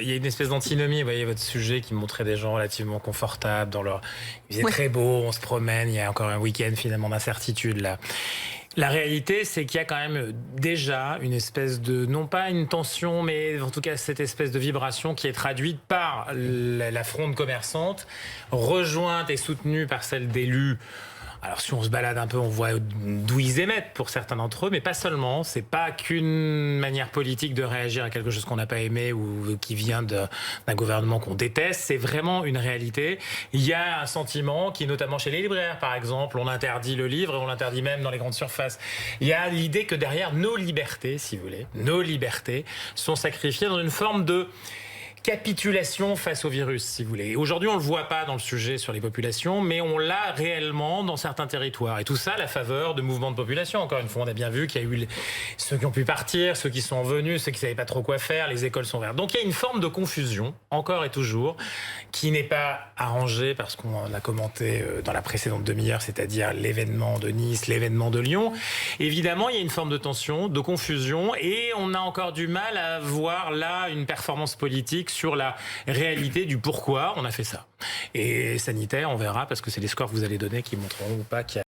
Il y a une espèce d'antinomie, vous voyez, votre sujet qui montrait des gens relativement confortables dans leur... Il faisait Oui. très beau, on se promène, il y a encore un week-end finalement d'incertitude là. La réalité, c'est qu'il y a quand même déjà une espèce de, non pas une tension, mais en tout cas cette espèce de vibration qui est traduite par la fronde commerçante, rejointe et soutenue par celle d'élus. Alors si on se balade un peu, on voit d'où ils émettent pour certains d'entre eux, mais pas seulement. C'est pas qu'une manière politique de réagir à quelque chose qu'on n'a pas aimé ou qui vient d'un gouvernement qu'on déteste. C'est vraiment une réalité. Il y a un sentiment qui, notamment chez les libraires, par exemple, on interdit le livre et on l'interdit même dans les grandes surfaces. Il y a l'idée que derrière nos libertés, si vous voulez, nos libertés sont sacrifiées dans une forme de capitulation face au virus, si vous voulez. Aujourd'hui, on ne le voit pas dans le sujet sur les populations, mais on l'a réellement dans certains territoires. Et tout ça à la faveur de mouvements de population. Encore une fois, on a bien vu qu'il y a eu ceux qui ont pu partir, ceux qui sont venus, ceux qui ne savaient pas trop quoi faire, les écoles sont ouvertes. Donc il y a une forme de confusion, encore et toujours, qui n'est pas arrangée parce qu'on a commenté dans la précédente demi-heure, c'est-à-dire l'événement de Nice, l'événement de Lyon. Évidemment, il y a une forme de tension, de confusion, et on a encore du mal à voir là une performance politique sur la réalité du pourquoi on a fait ça. Et sanitaire, on verra, parce que c'est les scores que vous allez donner qui montreront ou pas qu'il y a